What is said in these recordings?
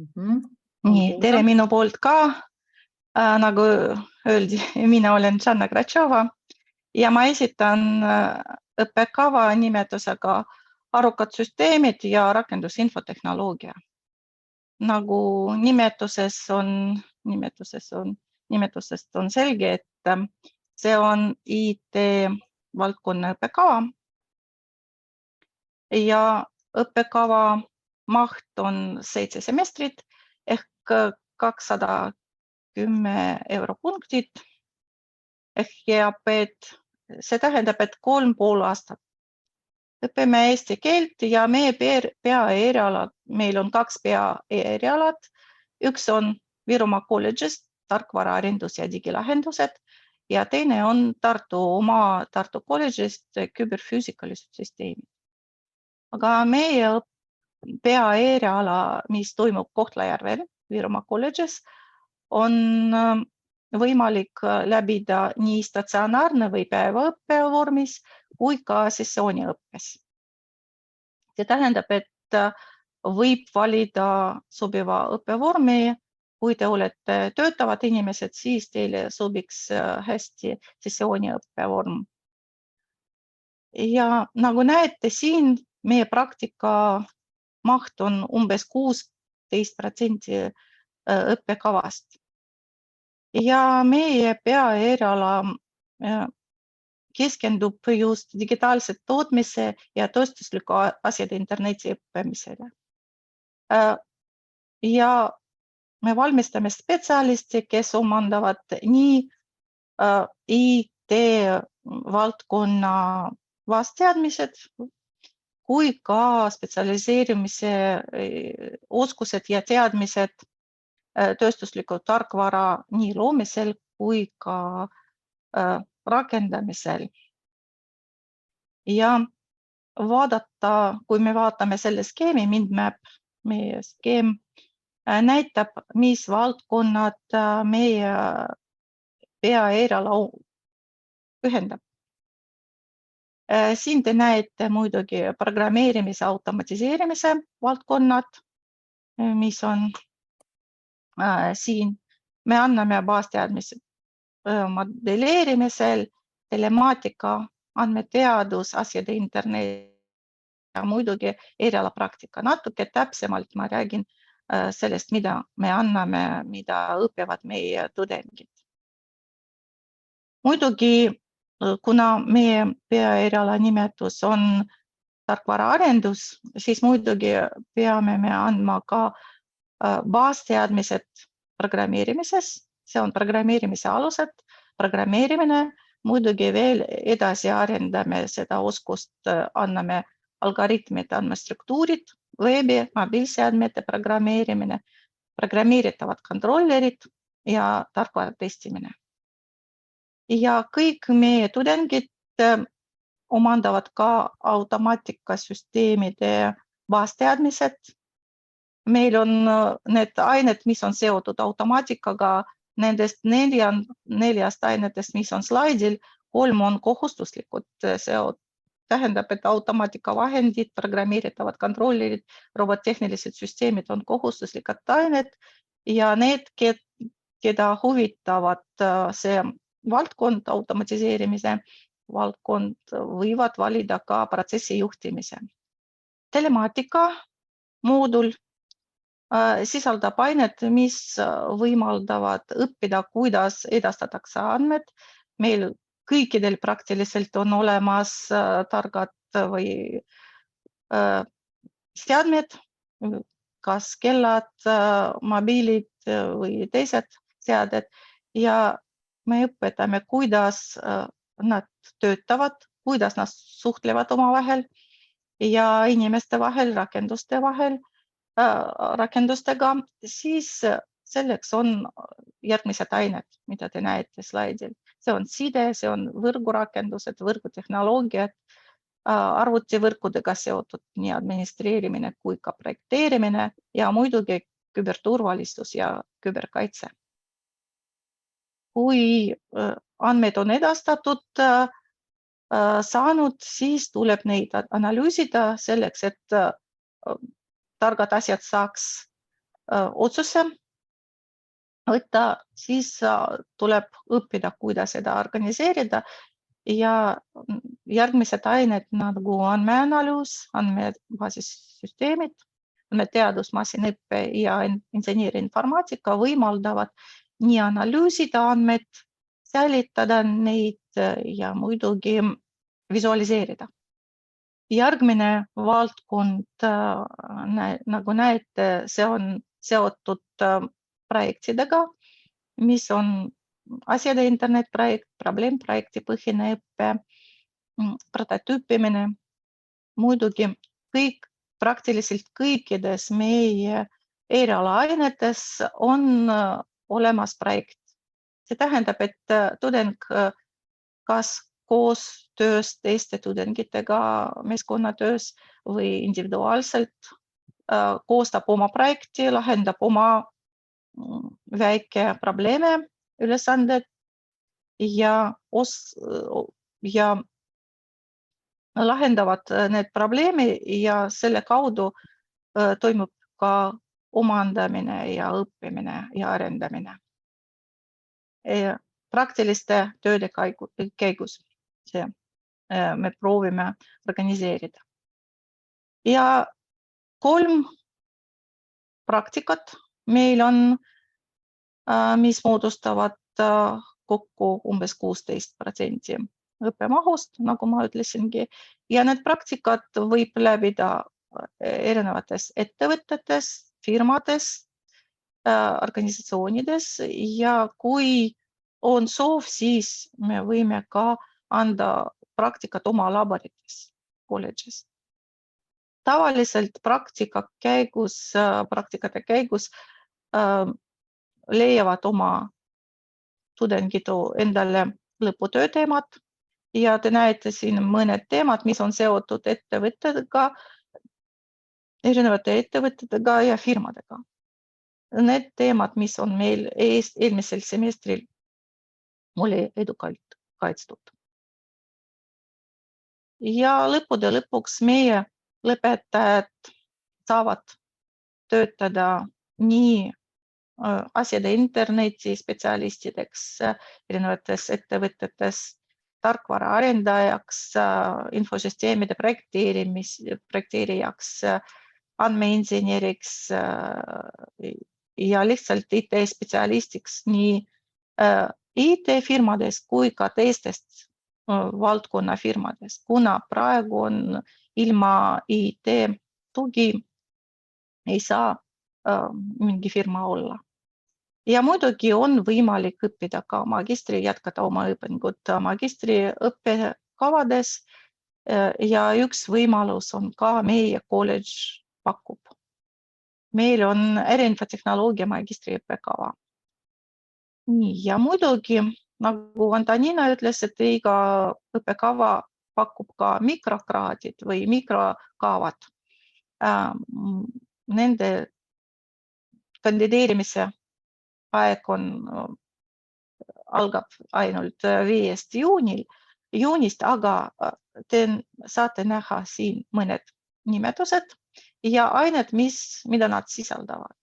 Nii, tere minu poolt ka. Nagu öeldi, mina olen Žanna Gratšova ja ma esitan õppekava nimetusega Arukad süsteemid ja rakendusinfotehnoloogia. Nagu nimetusest on selge, et see on IT valdkonna õppekava ja õppekava maht on 7 semestrit ehk 210 europunktit ehk EAP-d. See tähendab, et 3,5 aastat. Õpime eesti keelt ja meie peaerialad, meil on 2 peaerialad. Üks on Virumaa kolledžist tarkvaraarendus ja digilahendused ja teine on Tartu kolledžist küberfüüsikalised süsteemid. Aga meie peaeriala, mis toimub Kohtla-Järvel Virumaa kolledžis, on võimalik läbida nii statsionaarne või päevaõppe vormis kui ka sessiooniõppes. See tähendab, et võib valida sobiva õppevormi. Kui te olete töötavad inimesed, siis teile sobiks hästi sessiooniõppevorm. Ja nagu näete siin, meie praktika maht on umbes 16% õppekavast. Ja meie peaeriala keskendub just digitaalse tootmise ja tööstusliku asjade interneti õppimisele. Ja me valmistame spetsialisti, kes omandavad nii IT valdkonna vaasteadmised kui ka spetsialiseerimise oskused ja teadmised tööstusliku tarkvara nii loomisel kui ka rakendamisel. Ja kui me vaatame selle skeemi, Mindmap, meie skeem näitab, mis valdkonnad meie peaeriala ühendab. Siin te näete muidugi programmeerimise automatiseerimise valdkonnad, mis on siin. Me anname baasteadmised modelleerimisel, telemaatika, andmeteadus, asjade internet ja muidugi erialapraktika. Natuke täpsemalt ma räägin sellest, mida me anname, mida õpivad meie tudengid. Muidugi, kuna meie peaeriala nimetus on tarkvaraarendus, siis muidugi peame me andma ka baasteadmised programmeerimises. See on programmeerimise alused, programmeerimine, muidugi veel edasi arendame seda oskust, anname algoritmid, andme struktuurid, veebi, mobiilseadmete programmeerimine, programmeeritavad kontrollerid ja tarkvara testimine. Ja kõik meie tudengid omandavad ka automaatikasüsteemide baasteadmised. Meil on need ained, mis on seotud automaatikaga, nendest 4 ainetest, mis on slaidil, 3 on kohustuslikud. See tähendab, et automaatikavahendid, programmeeritavad kontrollerid, robottehnilised süsteemid on kohustuslikud ained ja need, keda huvitavad see valdkond, automatiseerimise valdkond, võivad valida ka protsessi juhtimise. Telemaatika moodul sisaldab ained, mis võimaldavad õppida, kuidas edastatakse andmed. Meil kõikidel praktiliselt on olemas targad või seadmed, kas kellad, mobiilid või teised seaded ja me õpetame, kuidas nad töötavad, kuidas nad suhtlevad omavahel ja inimeste vahel, rakendustega, siis selleks on järgmised ained, mida te näete slaidil. See on side, see on võrgurakendused, võrgutehnoloogiad, arvutivõrkudega seotud nii administreerimine kui ka projekteerimine ja muidugi küberturvalisus ja küberkaitse. Kui andmed on edastatud, saanud, siis tuleb neid analüüsida selleks, et targad asjad saaks otsuse võtta, siis tuleb õppida, kuidas seda organiseerida ja järgmised ained nagu andmeanalüüs, andmebaasissüsteemid, andmeteadus, masinaõppe ja inseneerinformaatika võimaldavad nii analüüsida andmeid, säilitada neid ja muidugi visualiseerida. Järgmine valdkond, nagu näete, see on seotud projektidega, mis on asjade internetprojekt, probleemprojekti põhine õppe, prototüüpimine. Muidugi praktiliselt kõikides meie erialaainetes on olemas projekt. See tähendab, et tudeng kas koostöös teiste tudengitega meeskonnatöös või individuaalselt koostab oma projekti, lahendab oma väike probleeme, ülesanded ja lahendavad need probleemi ja selle kaudu toimub ka omandamine ja õppimine ja arendamine. Praktiliste tööde käigus me proovime organiseerida. Ja 3 praktikat meil on, mis moodustavad kokku umbes 16% õppemahust, nagu ma ütlesingi. Ja need praktikad võib läbida erinevates ettevõtetes, firmades, organisatsioonides ja kui on soov, siis me võime ka anda praktikat oma laborites, kolledžis. Tavaliselt praktikate käigus leiavad oma tudengid endale lõputöö teemad ja te näete siin mõned teemad, mis on seotud ettevõtetega, erinevate ettevõtetega ja firmadega. Need teemad, mis on meil eelmisel semestril oli edukalt kaitstud. Ja lõppude lõpuks meie lõpetajad saavad töötada nii asjade interneti spetsialistideks erinevates ettevõtetes, tarkvara arendajaks, infosüsteemide projekteerijaks, andmeinseneriks ja lihtsalt IT-spetsialistiks nii IT-firmades kui ka teistest valdkonnafirmades, kuna praegu on ilma IT tugi ei saa mingi firma olla. Ja muidugi on võimalik õppida ka jätkata oma õpingut magistriõppekavades ja üks võimalus on ka meie kolledž pakub. Meil on äriinfotehnoloogia magistriõppekava. Ja muidugi, nagu Antonina ütles, et iga õppekava pakub ka mikrokraadid või mikrokavad. Nende kandideerimise aeg algab ainult 5. juunist, aga te saate näha siin mõned nimetused ja ained, mida nad sisaldavad.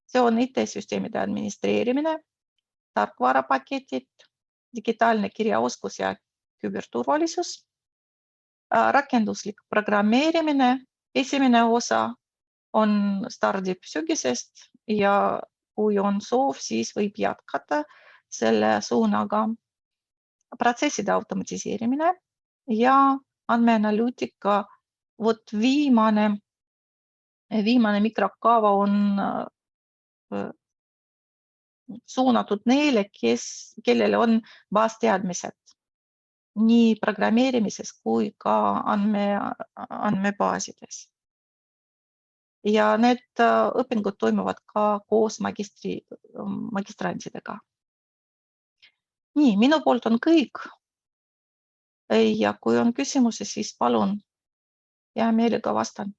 See on IT-süsteemide administreerimine, tarkvarapaketid, digitaalne kirjaoskus ja küberturvalisus, rakenduslik programmeerimine. Esimene osa on stardib sügisest ja kui on soov, siis võib jätkata selle suunaga. Protsesside automatiseerimine ja andmeanalüütika. Vot viimane mikrokava on suunatud neile, kellel on baasteadmised nii programmeerimises kui ka andmebaasides. Ja need õpingud toimuvad ka koos magistrantidega. Nii, minu poolt on kõik. Ja kui on küsimusi, siis palun hea meelega vastan.